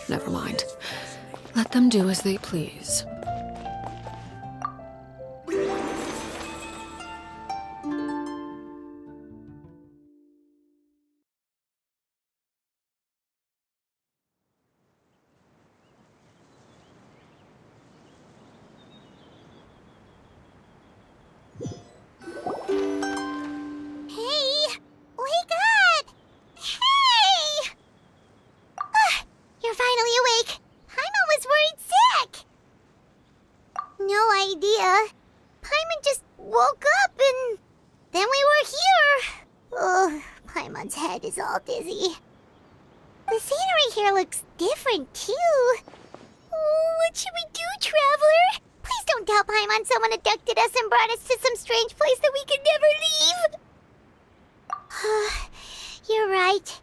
Never mind. Let them do as they please. Head is all dizzy. The scenery here looks different, too. Oh, what should we do, Traveler? Please don't tell Paimon someone abducted us and brought us to some strange place that we could never leave. You're right.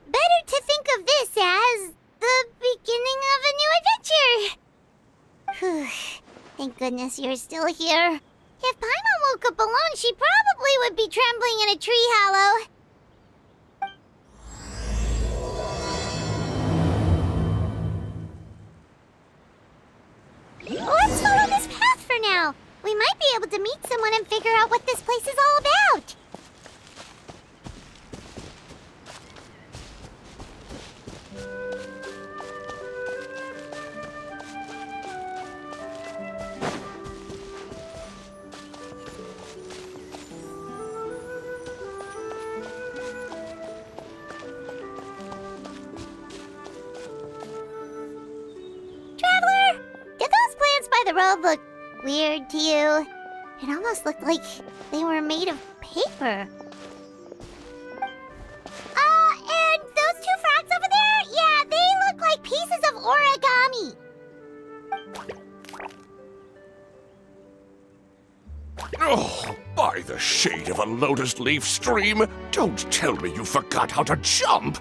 Better to think of this as the beginning of a new adventure. Thank goodness you're still here. If Paimon woke up alone, she probably would be trembling in a tree hollow. Let's follow this path for now. We might be able to meet someone and figure out what this place is all about. The road looked weird to you. It almost looked like they were made of paper. And those two frogs over there? Yeah, they look like pieces of origami. Oh, by the shade of a lotus leaf stream, don't tell me you forgot how to jump!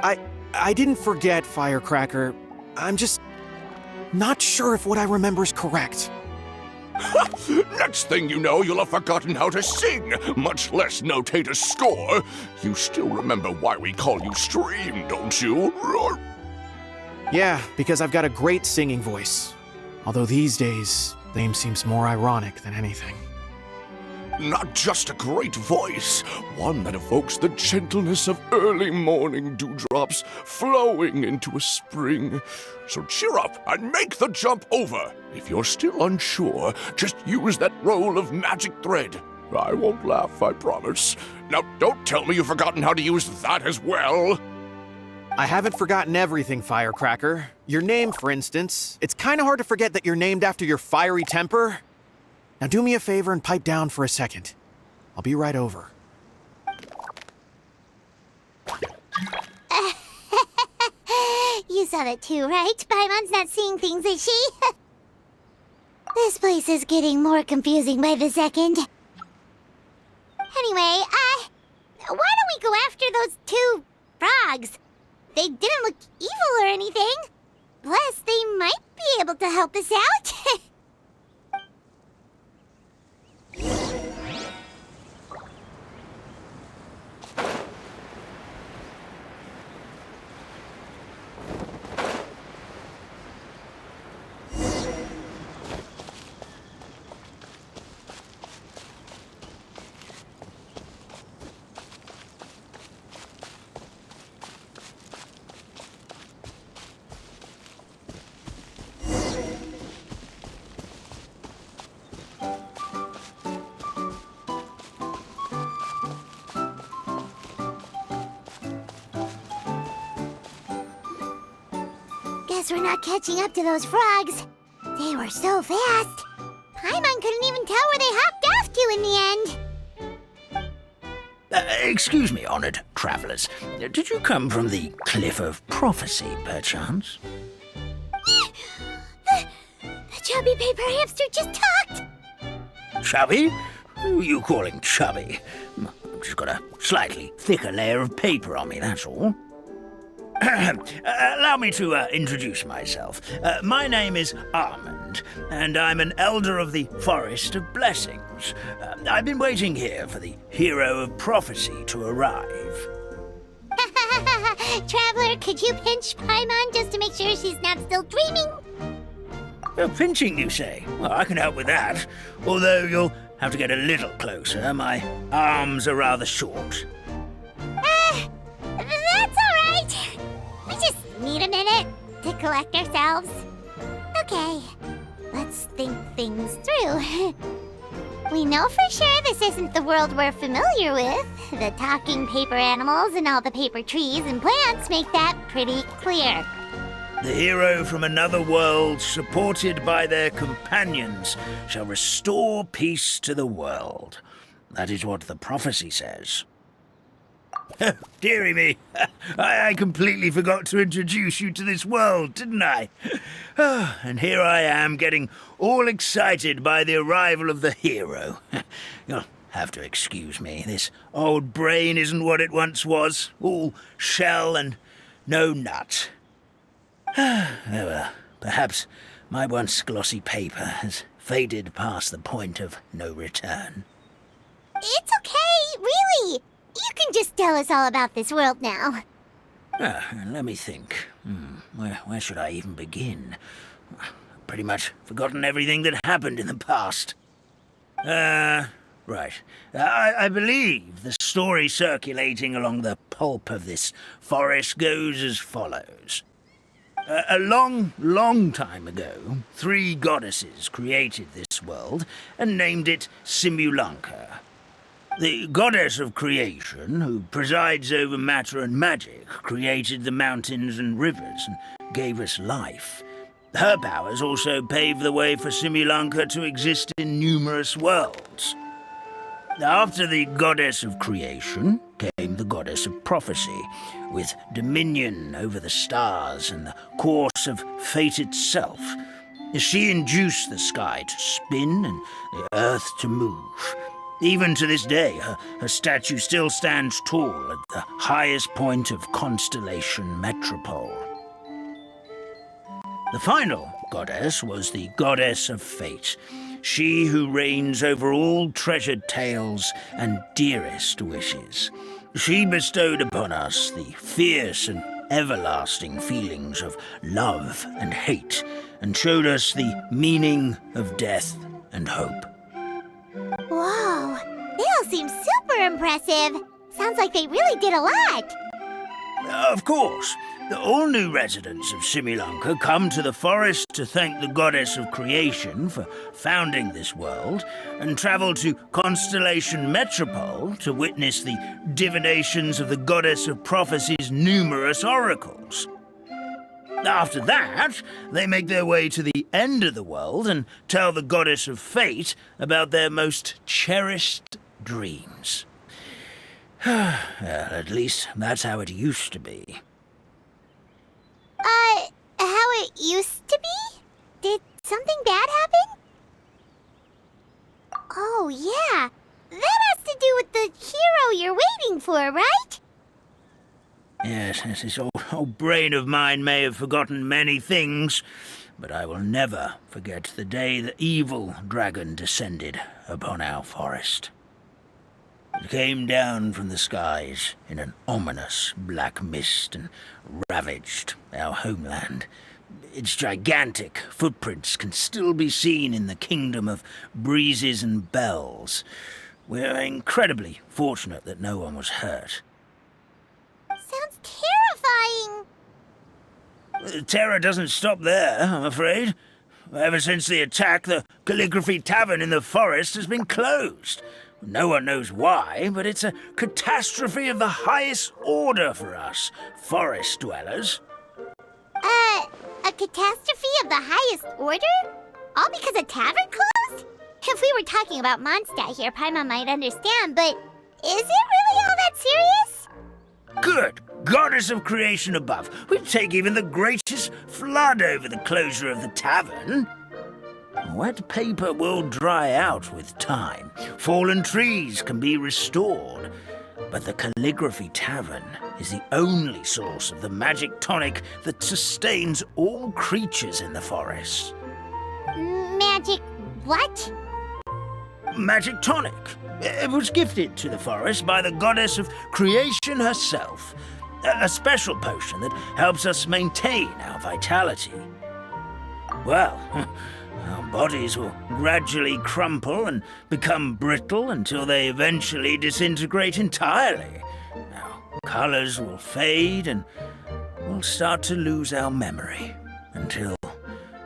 I didn't forget, Firecracker. I'm just not sure if what I remember is correct. Next thing you know, you'll have forgotten how to sing, much less notate a score. You still remember why we call you Stream, don't you? Yeah, because I've got a great singing voice. Although these days, the name seems more ironic than anything. Not just a great voice, one that evokes the gentleness of early morning dewdrops flowing into a spring. So cheer up and make the jump over. If you're still unsure, just use that roll of magic thread. I won't laugh, I promise. Now, don't tell me you've forgotten how to use that as well. I haven't forgotten everything, Firecracker. Your name, for instance. It's kind of hard to forget that you're named after your fiery temper. Now do me a favor and pipe down for a second. I'll be right over. You saw that too, right? Paimon's not seeing things, is she? This place is getting more confusing by the second. Anyway, why don't we go after those two frogs? They didn't look evil or anything. Plus, they might be able to help us out. Guess we're not catching up to those frogs. They were so fast. Paimon couldn't even tell where they hopped off to in the end. Excuse me, honored travelers. Did you come from the Cliff of Prophecy, perchance? The chubby paper hamster just talked. Chubby? Who are you calling chubby? I've just got a slightly thicker layer of paper on me, that's all. Allow me to introduce myself. My name is Armand, and I'm an elder of the Forest of Blessings. I've been waiting here for the hero of prophecy to arrive. Traveler, Could you pinch Paimon just to make sure she's not still dreaming? Pinching, you say? Well, I can help with that. Although you'll have to get a little closer. My arms are rather short. That's alright. We just need a minute to collect ourselves. Okay, let's think things through. We know for sure this isn't the world we're familiar with. The talking paper animals and all the paper trees and plants make that pretty clear. The hero from another world, supported by their companions, shall restore peace to the world. That is what the prophecy says. Dearie me, I completely forgot to introduce you to this world, didn't I? And here I am, getting all excited by the arrival of the hero. You'll have to excuse me. This old brain isn't what it once was, all shell and no nut. Oh well, perhaps my once glossy paper has faded past the point of no return. It's okay, really. You can just tell us all about this world now. Let me think. Where should I even begin? Pretty much forgotten everything that happened in the past. Right. I believe the story circulating along the pulp of this forest goes as follows. A long, long time ago, 3 goddesses created this world and named it Simulanka. The goddess of creation, who presides over matter and magic, created the mountains and rivers and gave us life. Her powers also paved the way for Simulanka to exist in numerous worlds. After the goddess of creation came the goddess of prophecy, with dominion over the stars and the course of fate itself. She induced the sky to spin and the earth to move. Even to this day, her statue still stands tall at the highest point of Constellation Metropole. The final goddess was the goddess of fate, she who reigns over all treasured tales and dearest wishes. She bestowed upon us the fierce and everlasting feelings of love and hate, and showed us the meaning of death and hope. Whoa, they all seem super impressive. Sounds like they really did a lot. Of course. All new residents of Simulanka come to the forest to thank the goddess of creation for founding this world, and travel to Constellation Metropole to witness the divinations of the goddess of prophecy's numerous oracles. After that, they make their way to the end of the world and tell the goddess of fate about their most cherished dreams. Well, at least that's how it used to be. How it used to be? Did something bad happen? Oh, yeah. That has to do with the hero you're waiting for, right? Yes, this old brain of mine may have forgotten many things, but I will never forget the day the evil dragon descended upon our forest. It came down from the skies in an ominous black mist and ravaged our homeland. Its gigantic footprints can still be seen in the kingdom of breezes and bells. We're incredibly fortunate that no one was hurt. Sounds terrifying. The terror doesn't stop there, I'm afraid. Ever since the attack, the Calligraphy Tavern in the forest has been closed. No one knows why, but it's a catastrophe of the highest order for us, forest dwellers. A catastrophe of the highest order? All because a tavern closed? If we were talking about Mondstadt here, Paimon might understand, but is it really all that serious? Good goddess of creation above, we'd take even the greatest flood over the closure of the tavern. Wet paper will dry out with time. Fallen trees can be restored. But the Calligraphy Tavern is the only source of the magic tonic that sustains all creatures in the forest. Magic what? Magic tonic. It was gifted to the forest by the goddess of creation herself. A special potion that helps us maintain our vitality. Well, our bodies will gradually crumple and become brittle until they eventually disintegrate entirely. Our colors will fade and we'll start to lose our memory until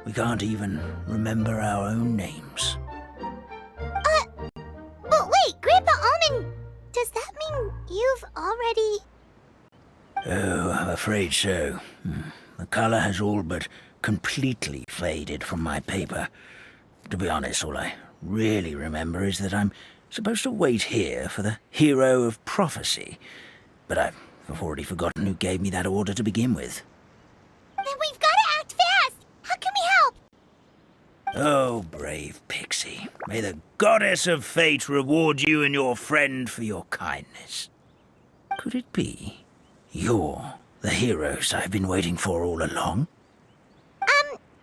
we can't even remember our own names. But wait, Grandpa Almond, does that mean you've already... Oh, I'm afraid so. The color has all but completely faded from my paper. To be honest, all I really remember is that I'm supposed to wait here for the hero of prophecy. But I've already forgotten who gave me that order to begin with. Then we've got to act fast! How can we help? Oh, brave Pixie. May the goddess of fate reward you and your friend for your kindness. Could it be you're the heroes I've been waiting for all along?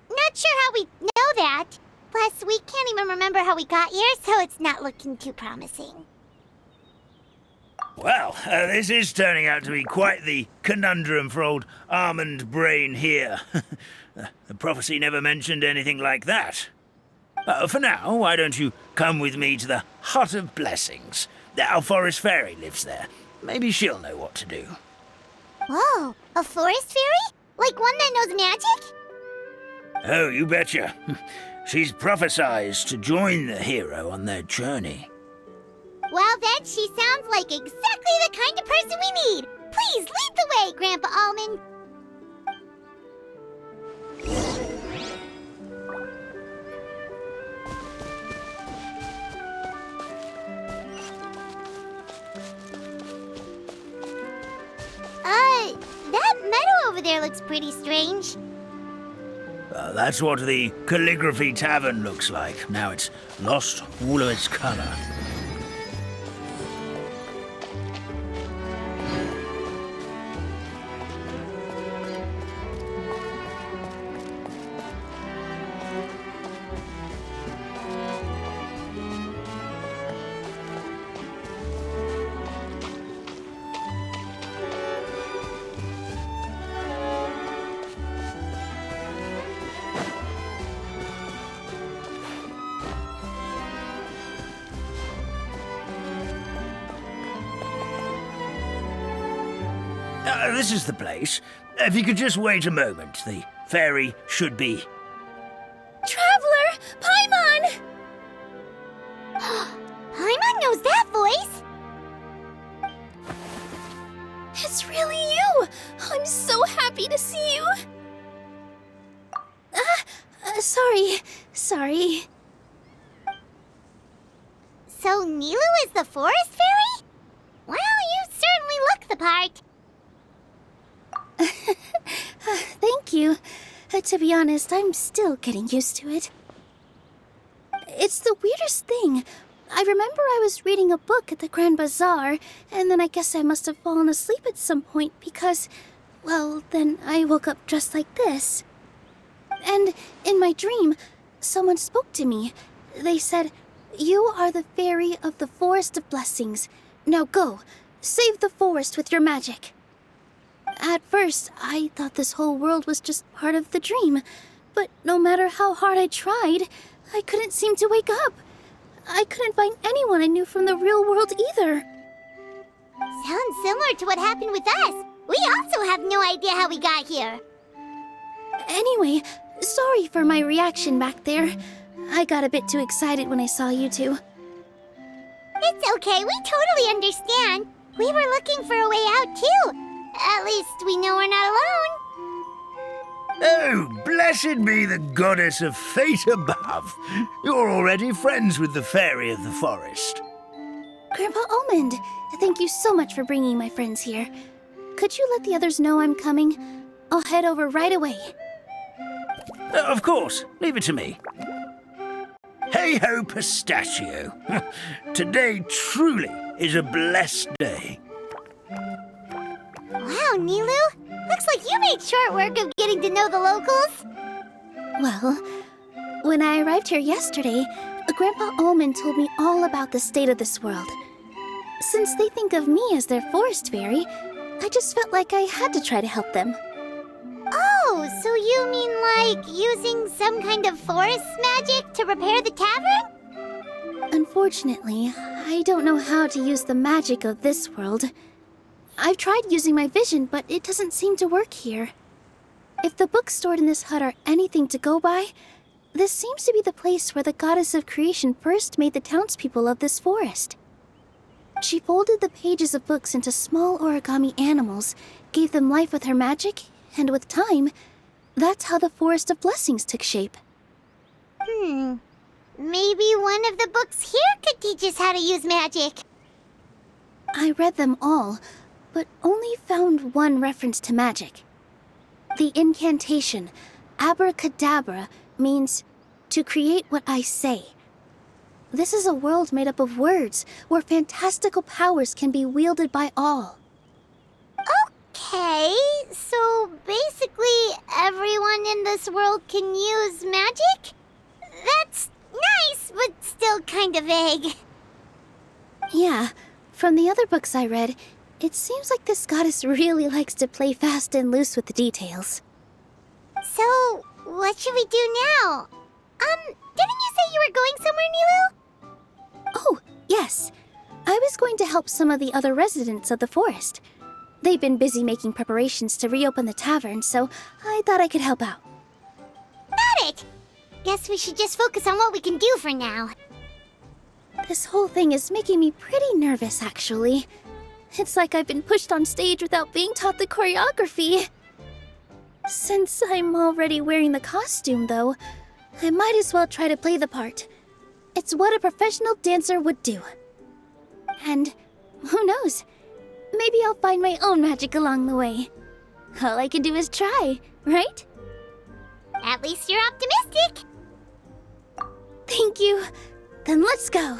Not sure how we know that. Plus, we can't even remember how we got here, so it's not looking too promising. Well, this is turning out to be quite the conundrum for old Almond Brain here. The prophecy never mentioned anything like that. For now, why don't you come with me to the Hut of Blessings? Our forest fairy lives there. Maybe she'll know what to do. Whoa, a forest fairy? Like one that knows magic? Oh, you betcha. She's prophesized to join the hero on their journey. Well, then she sounds like exactly the kind of person we need. Please lead the way, Grandpa Almond. That meadow over there looks pretty strange. That's what the Calligraphy Tavern looks like. Now it's lost all of its color. This is the place. If you could just wait a moment, the fairy should be... Traveler! Paimon! Paimon knows that voice! It's really you! I'm so happy to see you! Sorry. So Nilu is the forest fairy? Well, you certainly look the part. Thank you. To be honest, I'm still getting used to it. It's the weirdest thing. I remember I was reading a book at the Grand Bazaar, and then I guess I must have fallen asleep at some point because, well, then I woke up just like this. And in my dream, someone spoke to me. They said, "You are the fairy of the Forest of Blessings. Now go, save the forest with your magic." At first, I thought this whole world was just part of the dream, but no matter how hard I tried, I couldn't seem to wake up. I couldn't find anyone I knew from the real world either. Sounds similar to what happened with us. We also have no idea how we got here. Anyway, sorry for my reaction back there. I got a bit too excited when I saw you two. It's okay, we totally understand. We were looking for a way out too. At least we know we're not alone. Oh, blessed be the goddess of fate above. You're already friends with the fairy of the forest. Grandpa Almond, thank you so much for bringing my friends here. Could you let the others know I'm coming? I'll head over right away. Of course, leave it to me. Hey-ho, pistachio. Today truly is a blessed day. Wow, Nilu, looks like you made short work of getting to know the locals. Well, when I arrived here yesterday, Grandpa Almond told me all about the state of this world. Since they think of me as their forest fairy, I just felt like I had to try to help them. Oh, so you mean like using some kind of forest magic to repair the tavern? Unfortunately, I don't know how to use the magic of this world. I've tried using my vision, but it doesn't seem to work here. If the books stored in this hut are anything to go by, this seems to be the place where the goddess of creation first made the townspeople of this forest. She folded the pages of books into small origami animals, gave them life with her magic, and with time, that's how the Forest of Blessings took shape. Maybe one of the books here could teach us how to use magic. I read them all, but only found one reference to magic. The incantation, abracadabra, means to create what I say. This is a world made up of words, where fantastical powers can be wielded by all. Okay, so basically everyone in this world can use magic? That's nice, but still kind of vague. Yeah, from the other books I read, it seems like this goddess really likes to play fast and loose with the details. So, what should we do now? Didn't you say you were going somewhere, Nilu? Oh, yes. I was going to help some of the other residents of the forest. They've been busy making preparations to reopen the tavern, so I thought I could help out. Got it! Guess we should just focus on what we can do for now. This whole thing is making me pretty nervous, actually. It's like I've been pushed on stage without being taught the choreography. Since I'm already wearing the costume, though, I might as well try to play the part. It's what a professional dancer would do. And who knows? Maybe I'll find my own magic along the way. All I can do is try, right? At least you're optimistic. Thank you. Then let's go.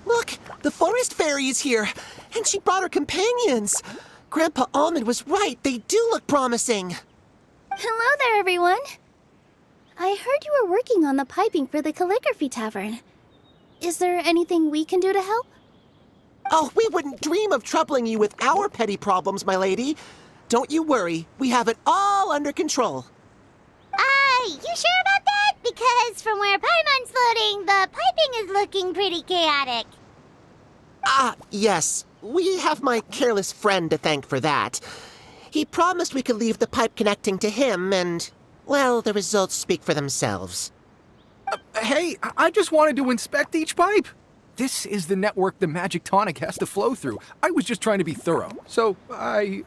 Look, the forest fairy is here, and she brought her companions. Grandpa Almond was right. They do look promising. Hello there, everyone. I heard you were working on the piping for the calligraphy tavern. Is there anything we can do to help? Oh, we wouldn't dream of troubling you with our petty problems, my lady. Don't you worry. We have it all under control. You sure about that? Because from where Paimon's floating, the piping is looking pretty chaotic. Yes. We have my careless friend to thank for that. He promised we could leave the pipe connecting to him, and, well, the results speak for themselves. Hey, I just wanted to inspect each pipe. This is the network the magic tonic has to flow through. I was just trying to be thorough, so I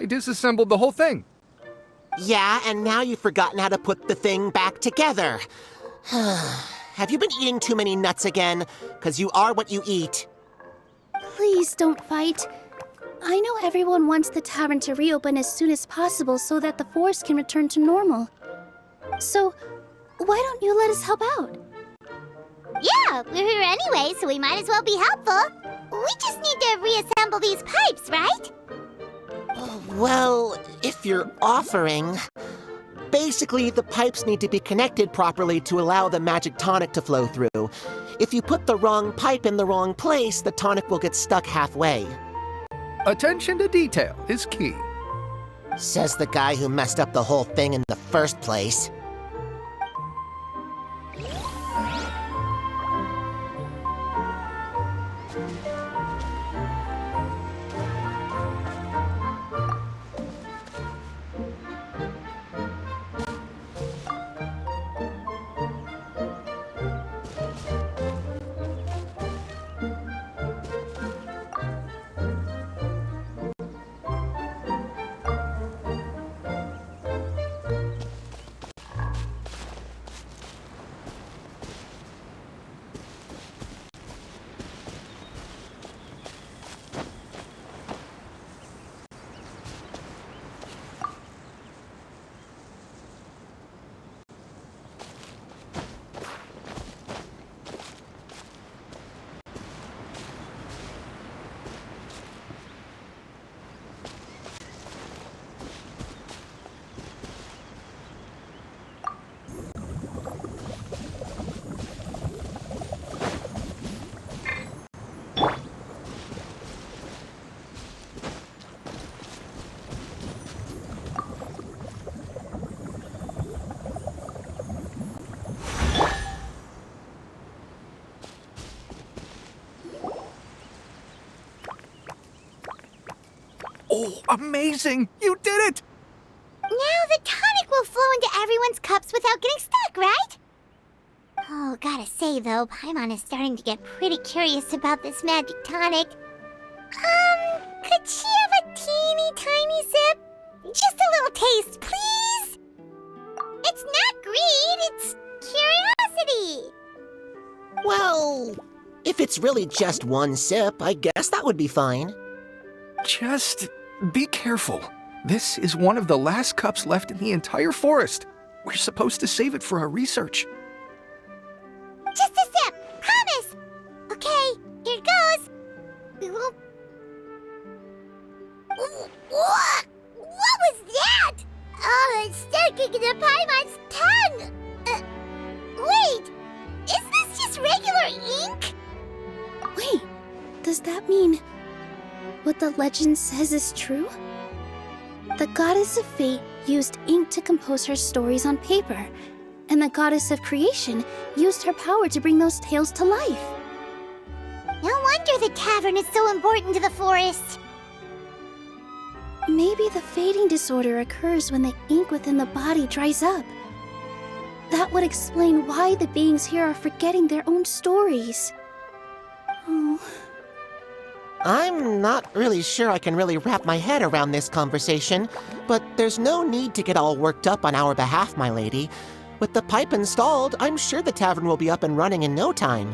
disassembled the whole thing. Yeah, and now you've forgotten how to put the thing back together. Have you been eating too many nuts again? 'Cause you are what you eat. Please don't fight. I know everyone wants the tavern to reopen as soon as possible so that the forest can return to normal. So, why don't you let us help out? Yeah, we're here anyway, so we might as well be helpful. We just need to reassemble these pipes, right? Well, if you're offering... Basically, the pipes need to be connected properly to allow the magic tonic to flow through. If you put the wrong pipe in the wrong place, the tonic will get stuck halfway. Attention to detail is key. Says the guy who messed up the whole thing in the first place. Oh, amazing! You did it! Now the tonic will flow into everyone's cups without getting stuck, right? Oh, gotta say though, Paimon is starting to get pretty curious about this magic tonic. Could she have a teeny tiny sip? Just a little taste, please? It's not greed, it's curiosity. Well, if it's really just one sip, I guess that would be fine. Just be careful. This is one of the last cups left in the entire forest. We're supposed to save it for our research. Just a sip, promise. Okay, here it goes. What was that? Oh, it's sticking to Paimon's tongue. Wait, is this just regular ink? Wait, does that mean what the legend says is true? The goddess of fate used ink to compose her stories on paper, and the goddess of creation used her power to bring those tales to life. No wonder the tavern is so important to the forest. Maybe the fading disorder occurs when the ink within the body dries up. That would explain why the beings here are forgetting their own stories. Oh. I'm not really sure I can really wrap my head around this conversation, but there's no need to get all worked up on our behalf, my lady. With the pipe installed, I'm sure the tavern will be up and running in no time.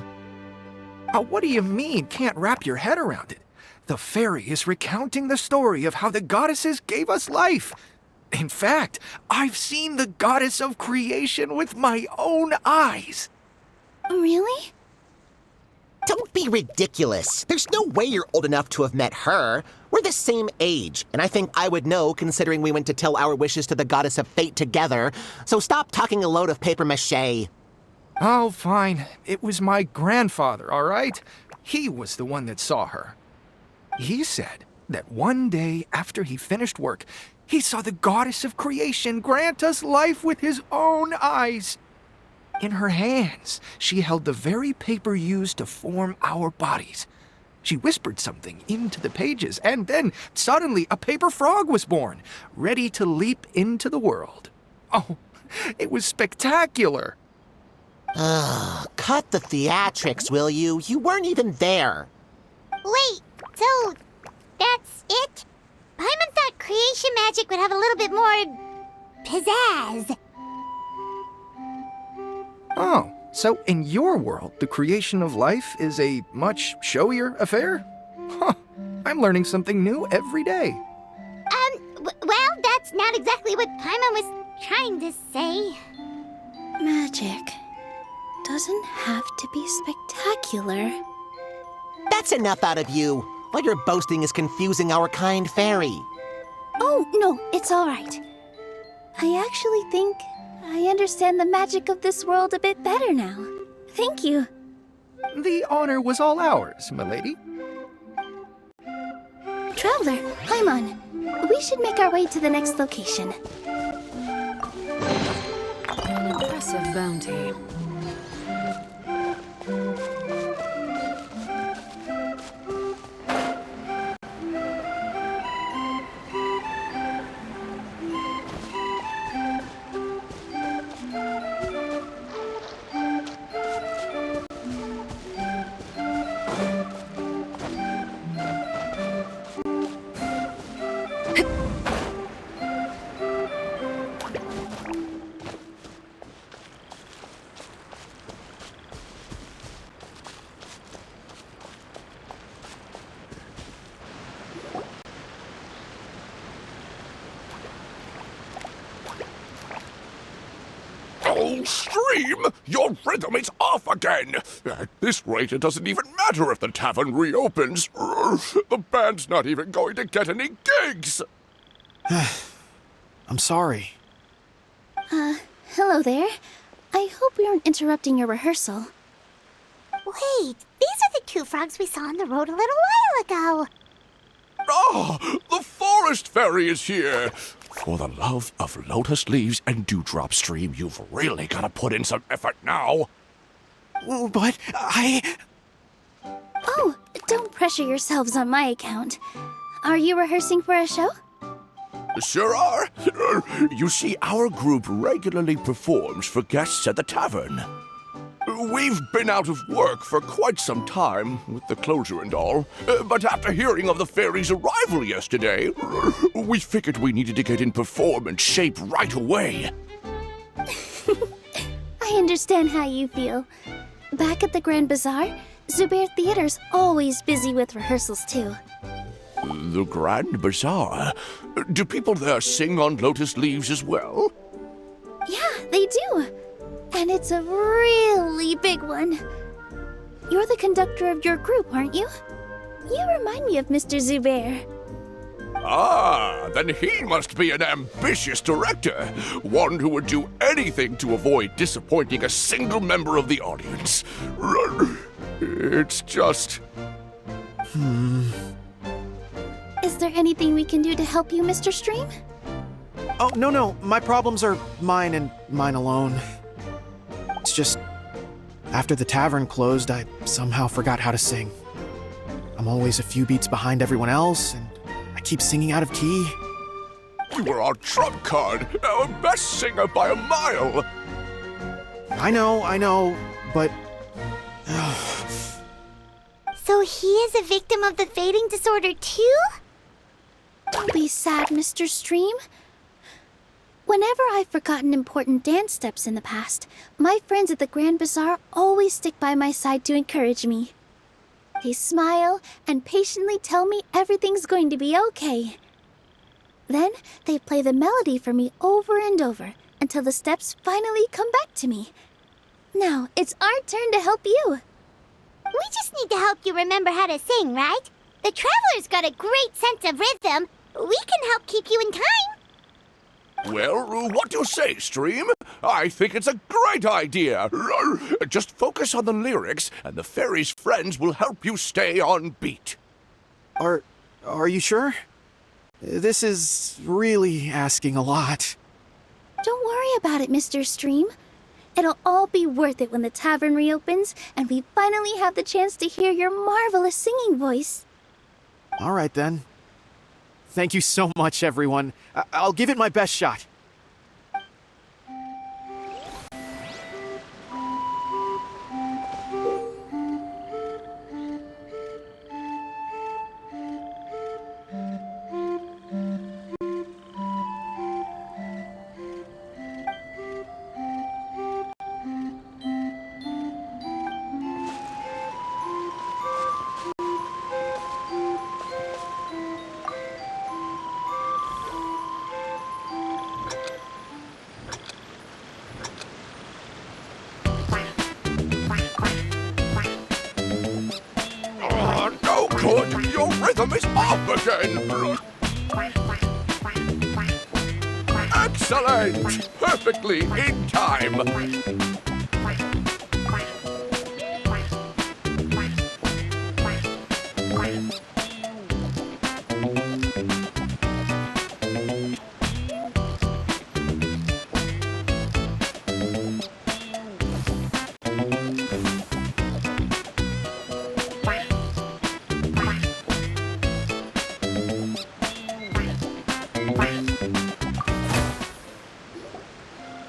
What do you mean, can't wrap your head around it? The fairy is recounting the story of how the goddesses gave us life. In fact, I've seen the goddess of creation with my own eyes. Really? Don't be ridiculous. There's no way you're old enough to have met her. We're the same age, and I think I would know considering we went to tell our wishes to the goddess of fate together. So stop talking a load of papier-mâché. Oh, fine. It was my grandfather, all right? He was the one that saw her. He said that one day after he finished work, he saw the goddess of creation grant us life with his own eyes. In her hands, she held the very paper used to form our bodies. She whispered something into the pages, and then suddenly a paper frog was born, ready to leap into the world. Oh, it was spectacular. Cut the theatrics, will you? You weren't even there. Wait, so that's it? Paimon thought creation magic would have a little bit more pizzazz. Oh, so in your world, the creation of life is a much showier affair? Huh, I'm learning something new every day. Well, that's not exactly what Paimon was trying to say. Magic doesn't have to be spectacular. That's enough out of you. All your boasting is confusing our kind fairy. Oh, no, it's all right. I actually think I understand the magic of this world a bit better now. Thank you. The honor was all ours, milady. Traveler, Paimon, we should make our way to the next location. An impressive bounty. Oh, Stream! Your rhythm is off again! At this rate, it doesn't even matter if the tavern reopens. The band's not even going to get any gigs! I'm sorry. Hello there. I hope we aren't interrupting your rehearsal. Wait, these are the two frogs we saw on the road a little while ago. Ah, the forest fairy is here! For the love of lotus leaves and dewdrop, Stream, you've really got to put in some effort now. But Oh, don't pressure yourselves on my account. Are you rehearsing for a show? Sure are. You see, our group regularly performs for guests at the tavern. We've been out of work for quite some time, with the closure and all, but after hearing of the fairy's arrival yesterday, we figured we needed to get in performance shape right away. I understand how you feel. Back at the Grand Bazaar, Zubair Theater's always busy with rehearsals too. The Grand Bazaar? Do people there sing on lotus leaves as well? Yeah, they do. And it's a really big one. You're the conductor of your group, aren't you? You remind me of Mr. Zubair. Ah, then he must be an ambitious director. One who would do anything to avoid disappointing a single member of the audience. It's just... Is there anything we can do to help you, Mr. Stream? Oh, no. My problems are mine and mine alone. It's just, after the tavern closed, I somehow forgot how to sing. I'm always a few beats behind everyone else, and I keep singing out of key. You were our trump card, our best singer by a mile. I know, but... So he is a victim of the fading disorder too? Don't be sad, Mr. Stream. Whenever I've forgotten important dance steps in the past, my friends at the Grand Bazaar always stick by my side to encourage me. They smile and patiently tell me everything's going to be okay. Then they play the melody for me over and over until the steps finally come back to me. Now it's our turn to help you. We just need to help you remember how to sing, right? The Traveler's got a great sense of rhythm. We can help keep you in time. Well, what do you say, Stream? I think it's a great idea. Just focus on the lyrics, and the fairy's friends will help you stay on beat. Are you sure? This is really asking a lot. Don't worry about it, Mr. Stream. It'll all be worth it when the tavern reopens and we finally have the chance to hear your marvelous singing voice. All right, then. Thank you so much, everyone. I'll give it my best shot. No good! Your rhythm is off again! Excellent! Perfectly in time!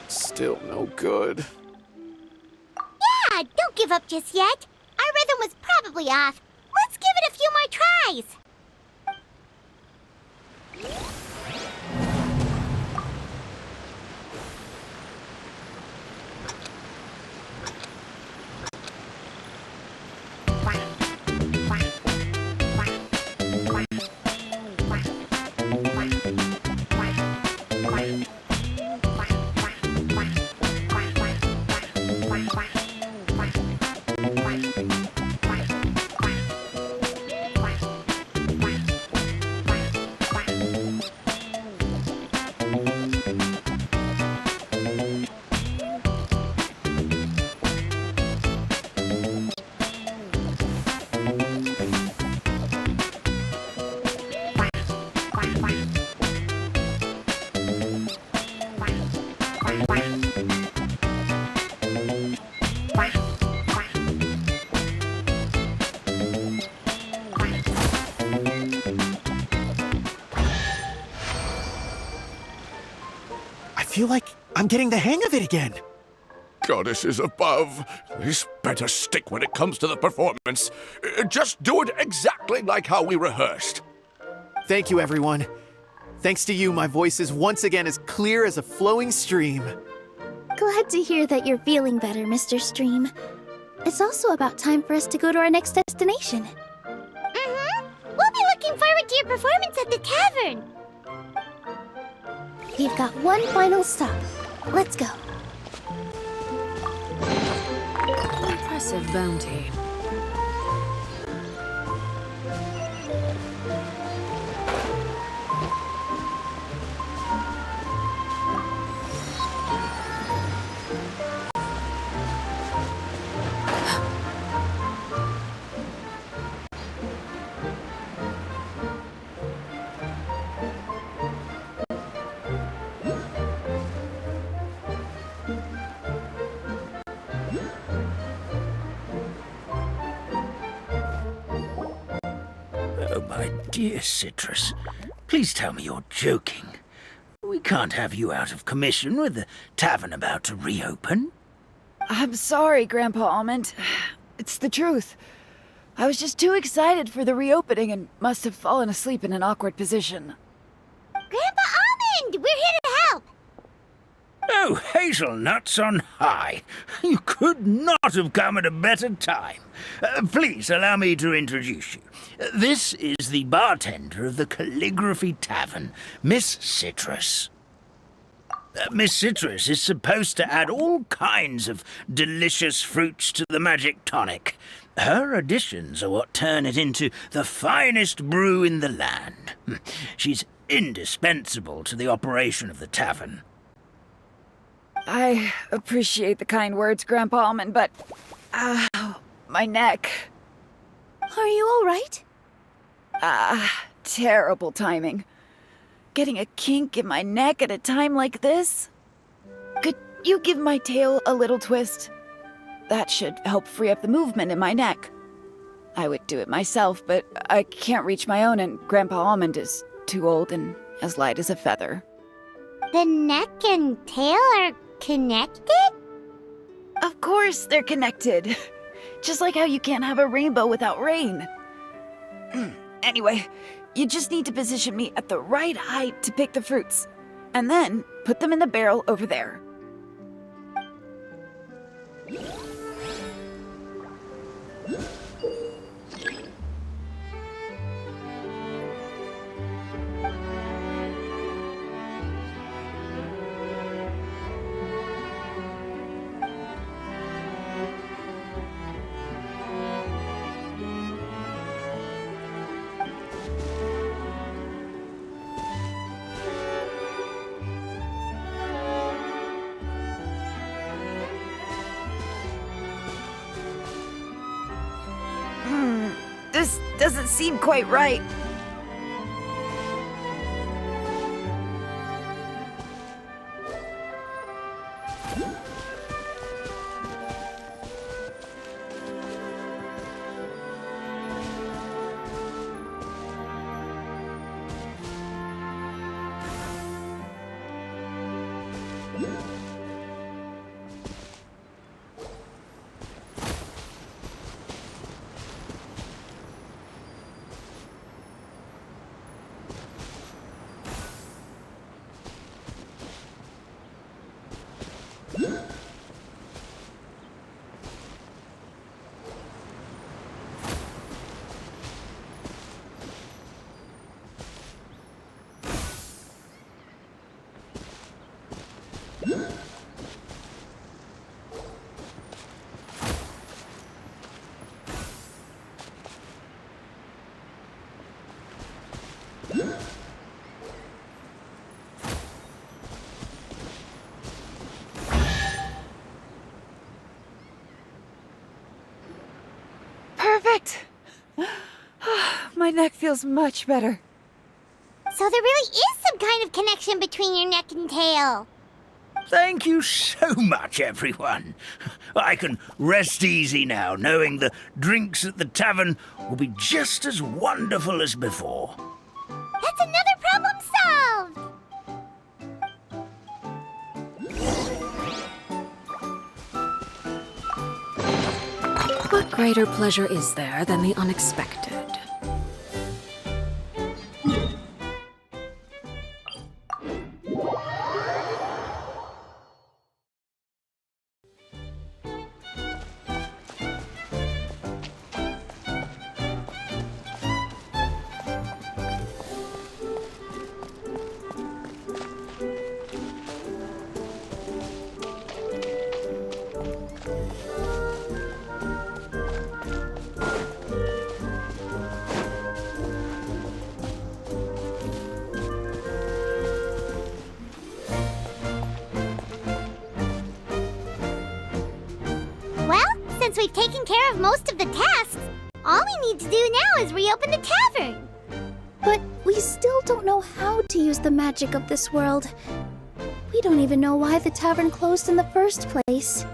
Still no good. Yeah, don't give up just yet. Our rhythm was probably off. Let's give it a few more tries. feel like I'm getting the hang of it again. Goddesses above, this better stick when it comes to the performance. Just do it exactly like how we rehearsed. Thank you, everyone. Thanks to you, my voice is once again as clear as a flowing stream. Glad to hear that you're feeling better, Mr. Stream. It's also about time for us to go to our next destination. Mm-hmm. We'll be looking forward to your performance at the tavern. We've got one final stop. Let's go. Impressive bounty. Oh, my dear Citrus, please tell me you're joking. We can't have you out of commission with the tavern about to reopen. I'm sorry, Grandpa Almond. It's the truth. I was just too excited for the reopening and must have fallen asleep in an awkward position. Grandpa Almond, we're here to help. Oh, hazelnuts on high. You could not have come at a better time. Please allow me to introduce you. This is the bartender of the Calligraphy Tavern, Miss Citrus. Miss Citrus is supposed to add all kinds of delicious fruits to the magic tonic. Her additions are what turn it into the finest brew in the land. She's indispensable to the operation of the tavern. I appreciate the kind words, Grandpa Almond, but... my neck. Are you all right? Terrible timing. Getting a kink in my neck at a time like this? Could you give my tail a little twist? That should help free up the movement in my neck. I would do it myself, but I can't reach my own, and Grandpa Almond is too old and as light as a feather. The neck and tail are connected? Of course they're connected. Just like how you can't have a rainbow without rain. Anyway, you just need to position me at the right height to pick the fruits, and then put them in the barrel over there. This doesn't seem quite right. Perfect! My neck feels much better. So there really is some kind of connection between your neck and tail. Thank you so much, everyone. I can rest easy now, knowing the drinks at the tavern will be just as wonderful as before. That's another problem solved! What greater pleasure is there than the unexpected? Well, since we've taken care of most of the tasks, all we need to do now is reopen the tavern. But we still don't know how to use the magic of this world. We don't even know why the tavern closed in the first place.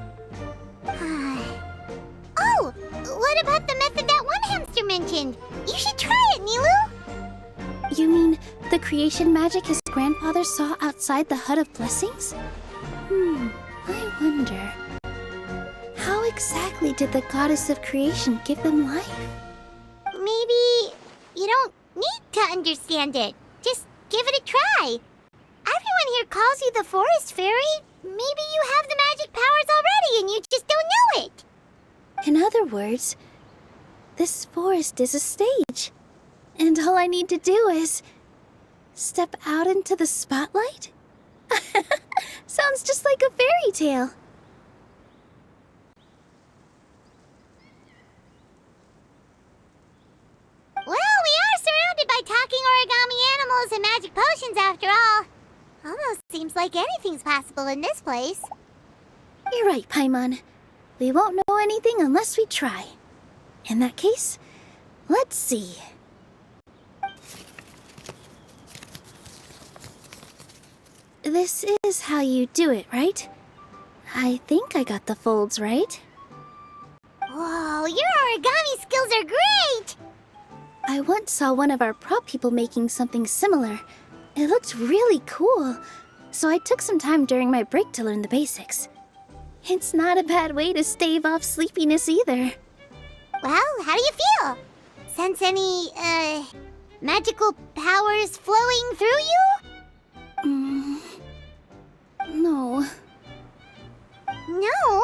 Oh, what about the method that one hamster mentioned? You should try it, Nilu. You mean the creation magic his grandfather saw outside the Hut of Blessings? I wonder. How exactly did the goddess of creation give them life? Maybe you don't need to understand it. Just give it a try. Everyone here calls you the Forest Fairy. Maybe you have the magic powers already and you just don't know it. In other words, this forest is a stage. And all I need to do is step out into the spotlight? Sounds just like a fairy tale. Well, we are surrounded by talking origami animals and magic potions after all. Almost seems like anything's possible in this place. You're right, Paimon. We won't know anything unless we try. In that case, let's see. This is how you do it, right? I think I got the folds right. Whoa, your origami skills are great! I once saw one of our prop people making something similar. It looked really cool, so I took some time during my break to learn the basics. It's not a bad way to stave off sleepiness either. Well, how do you feel? Sense any, magical powers flowing through you? No. No?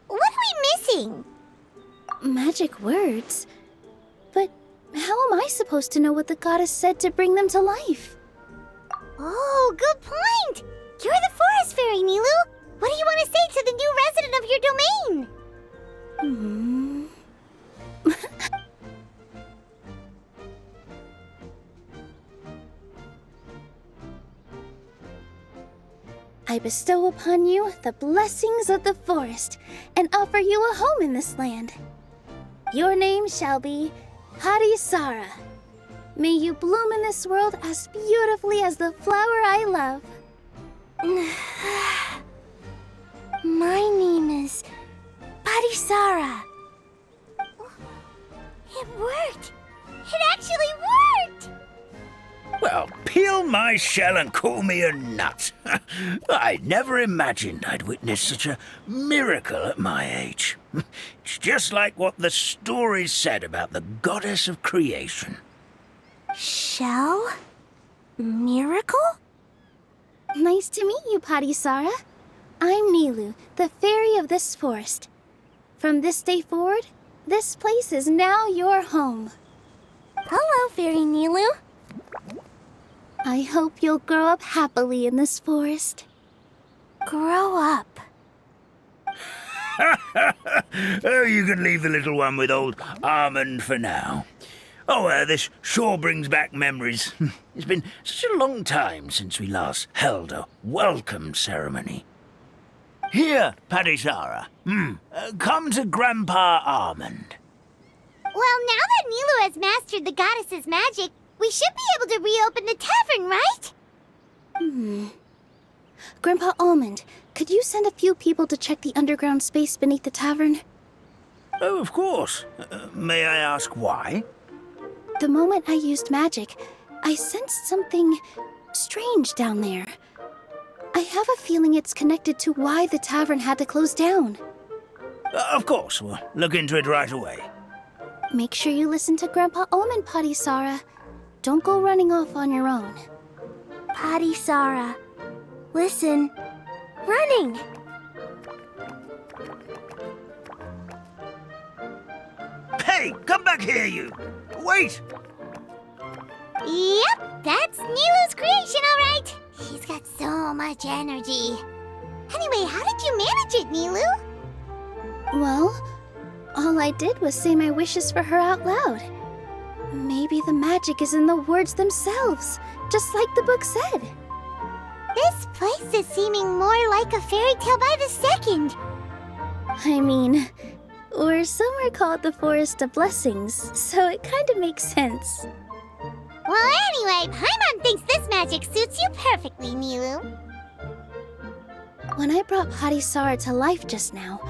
What are we missing? Magic words? But how am I supposed to know what the goddess said to bring them to life? Oh, good point! You're the Forest Fairy, Nilu! What do you want to say to the new resident of your domain? I bestow upon you the blessings of the forest and offer you a home in this land. Your name shall be Harisara. May you bloom in this world as beautifully as the flower I love. My name is Harisara. It worked! It actually worked! Well, peel my shell and call me a nut. I never imagined I'd witness such a miracle at my age. It's just like what the stories said about the goddess of creation. Shell? Miracle? Nice to meet you, Harisara. I'm Nilu, the fairy of this forest. From this day forward, this place is now your home. Hello, Fairy Nilu. I hope you'll grow up happily in this forest. Grow up. Oh, you can leave the little one with old Almond for now. Oh, this sure brings back memories. It's been such a long time since we last held a welcome ceremony. Here, Padisara. Come to Grandpa Almond. Well, now that Nilu has mastered the goddess's magic, we should be able to reopen the tavern, right? Grandpa Almond, could you send a few people to check the underground space beneath the tavern? Oh, of course. May I ask why? The moment I used magic, I sensed something strange down there. I have a feeling it's connected to why the tavern had to close down. Of course, we'll look into it right away. Make sure you listen to Grandpa Omen, Potty Sara. Don't go running off on your own. Potty Sara. Listen. Running! Hey, come back here, you! Wait! Yep, that's Nilu's creation, all right. She's got so much energy. Anyway, how did you manage it, Nilu? Well, all I did was say my wishes for her out loud. Maybe the magic is in the words themselves, just like the book said. This place is seeming more like a fairy tale by the second. I mean, or somewhere called the Forest of Blessings, so it kind of makes sense. Well, anyway, Paimon thinks this magic suits you perfectly, Nilu. When I brought Potty Sara to life just now,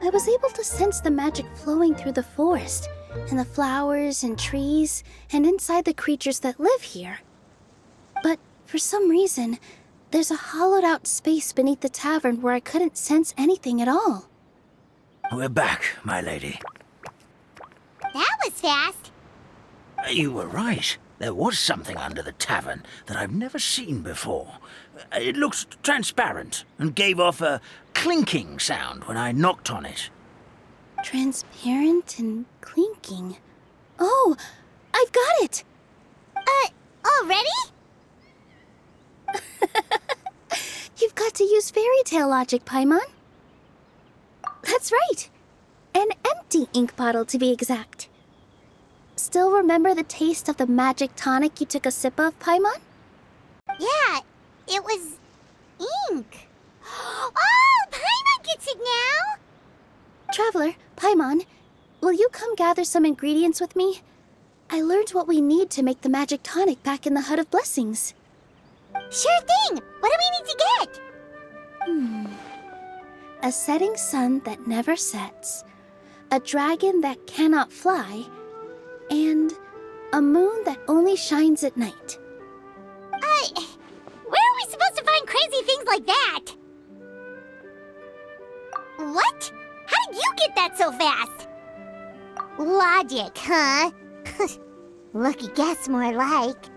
I was able to sense the magic flowing through the forest, and the flowers and trees, and inside the creatures that live here. But for some reason, there's a hollowed-out space beneath the tavern where I couldn't sense anything at all. We're back, my lady. That was fast. You were right. There was something under the tavern that I've never seen before. It looked transparent and gave off a clinking sound when I knocked on it. Transparent and clinking. Oh, I've got it! Already? You've got to use fairy tale logic, Paimon. That's right. An empty ink bottle, to be exact. Still remember the taste of the magic tonic you took a sip of, Paimon? Yeah, it was ink. Oh, Paimon gets it now! Traveler, Paimon, will you come gather some ingredients with me? I learned what we need to make the magic tonic back in the Hut of Blessings. Sure thing! What do we need to get? A setting sun that never sets, a dragon that cannot fly, and a moon that only shines at night. Where are we supposed to find crazy things like that? What? How did you get that so fast? Logic, huh? Lucky guess, more like.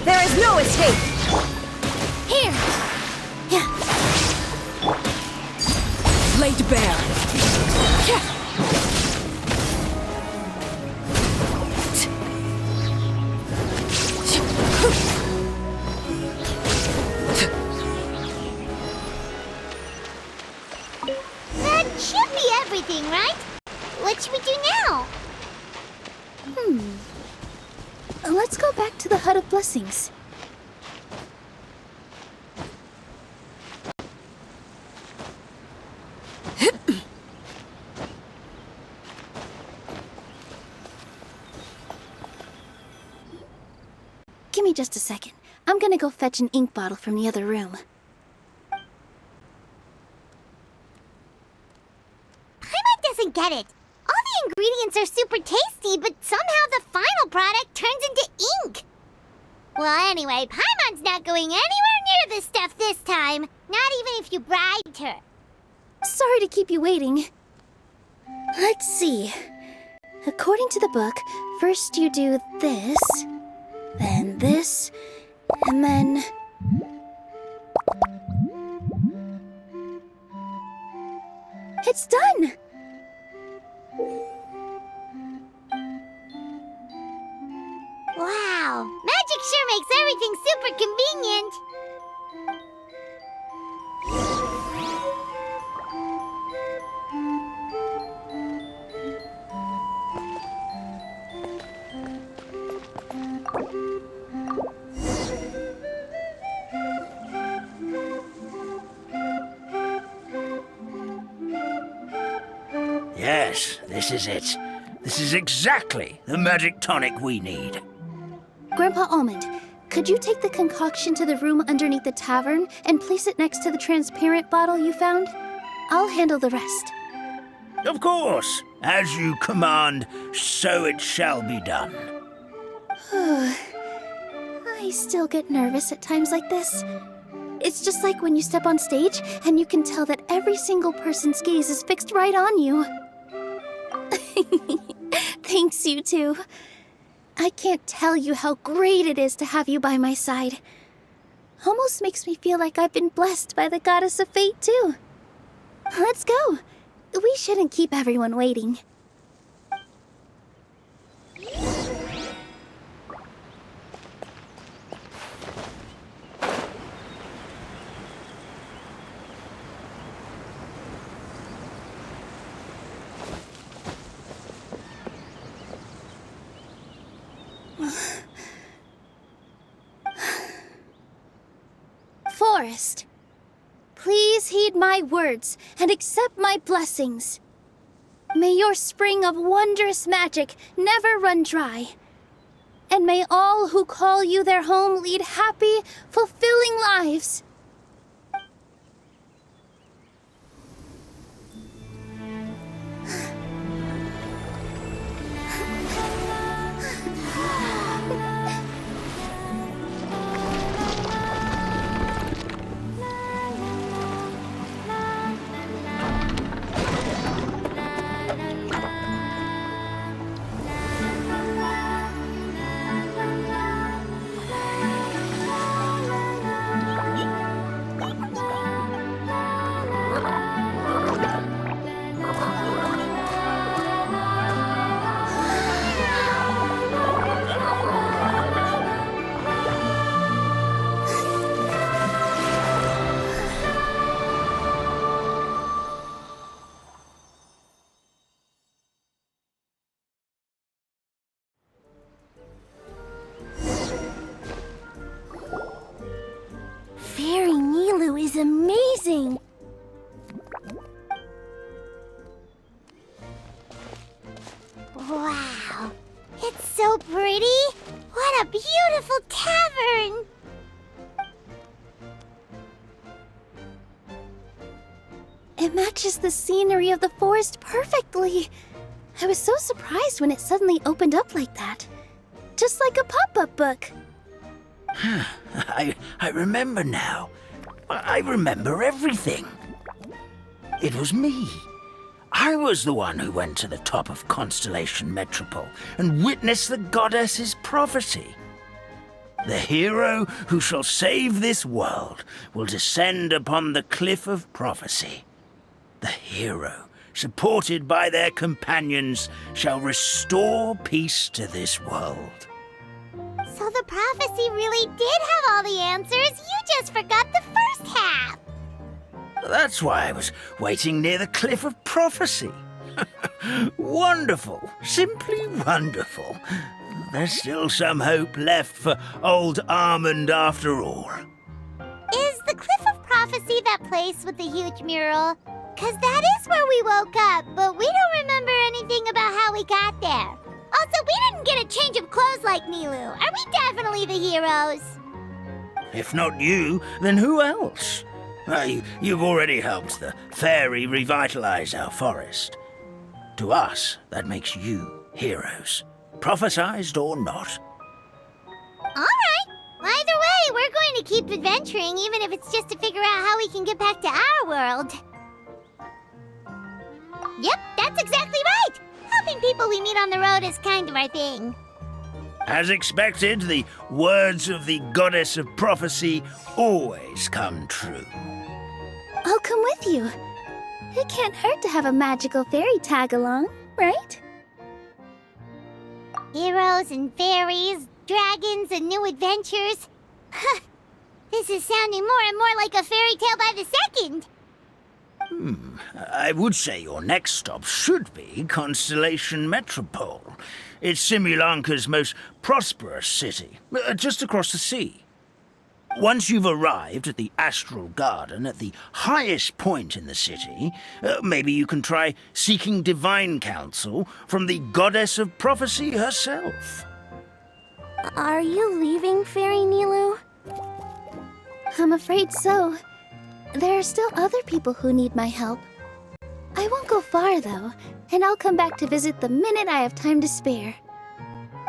There is no escape! Here! Yeah. Laid bare. That should be everything, right? What should we do now? Let's go back to the Hut of Blessings. Give me just a second. I'm gonna go fetch an ink bottle from the other room. Paimon doesn't get it. All the ingredients are super tasty, but somehow the final product turns into ink. Well, anyway, Paimon's not going anywhere near this stuff this time. Not even if you bribed her. Sorry to keep you waiting. Let's see. According to the book, first you do this, then this, and then... It's done! Wow, magic sure makes everything super convenient. Yes, this is it. This is exactly the magic tonic we need. Grandpa Almond, could you take the concoction to the room underneath the tavern and place it next to the transparent bottle you found? I'll handle the rest. Of course. As you command, so it shall be done. I still get nervous at times like this. It's just like when you step on stage and you can tell that every single person's gaze is fixed right on you. Thanks, you two. I can't tell you how great it is to have you by my side. Almost makes me feel like I've been blessed by the goddess of fate, too. Let's go. We shouldn't keep everyone waiting. Forest, please heed my words and accept my blessings. May your spring of wondrous magic never run dry. And may all who call you their home lead happy, fulfilling lives. Fairy Nilu is amazing! Wow, it's so pretty! What a beautiful tavern! It matches the scenery of the forest perfectly. I was so surprised when it suddenly opened up like that. Just like a pop-up book. I remember now. I remember everything. It was me. I was the one who went to the top of Constellation Metropole and witnessed the goddess's prophecy. The hero who shall save this world will descend upon the cliff of prophecy. The hero, supported by their companions, shall restore peace to this world. So the prophecy really did have all the answers. You just forgot the first half. That's why I was waiting near the cliff of prophecy. Wonderful. Simply wonderful. There's still some hope left for old Almond after all. Is the Cliff of Prophecy that place with the huge mural? 'Cause that is where we woke up, but we don't remember anything about how we got there. Also, we didn't get a change of clothes like Nilu. Are we definitely the heroes? If not you, then who else? You've already helped the fairy revitalize our forest. To us, that makes you heroes, prophesized or not. All right. Either way, we're going to keep adventuring, even if it's just to figure out how we can get back to our world. Yep, that's exactly right. Helping people we meet on the road is kind of our thing. As expected, the words of the goddess of prophecy always come true. I'll come with you. It can't hurt to have a magical fairy tag along, right? Heroes and fairies, dragons and new adventures. This is sounding more and more like a fairy tale by the second. I would say your next stop should be Constellation Metropole. It's Simulanka's most prosperous city, just across the sea. Once you've arrived at the Astral Garden at the highest point in the city, maybe you can try seeking divine counsel from the goddess of prophecy herself. Are you leaving, Fairy Nilu? I'm afraid so. There are still other people who need my help. I won't go far, though, and I'll come back to visit the minute I have time to spare.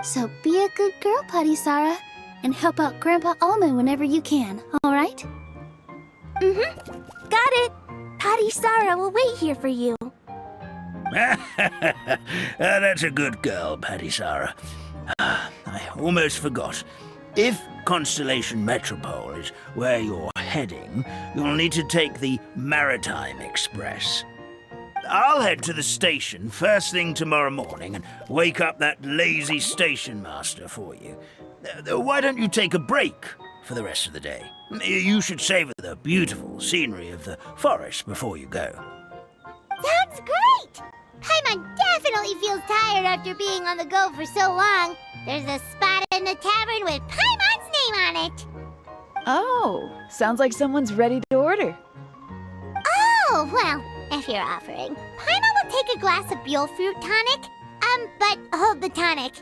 So be a good girl, Patisara, and help out Grandpa Alma whenever you can, all right? Mm-hmm. Got it. Patisara will wait here for you. That's a good girl, Patisara. I almost forgot. If Constellation Metropole is where you're heading, you'll need to take the Maritime Express. I'll head to the station first thing tomorrow morning and wake up that lazy station master for you. Why don't you take a break for the rest of the day? You should savor the beautiful scenery of the forest before you go. Sounds great! Paimon definitely feels tired after being on the go for so long. There's a spot in the tavern with Paimon's name on it. Oh, sounds like someone's ready to order. Oh, well, if you're offering, Paimon will take a glass of Buell fruit tonic. But hold the tonic.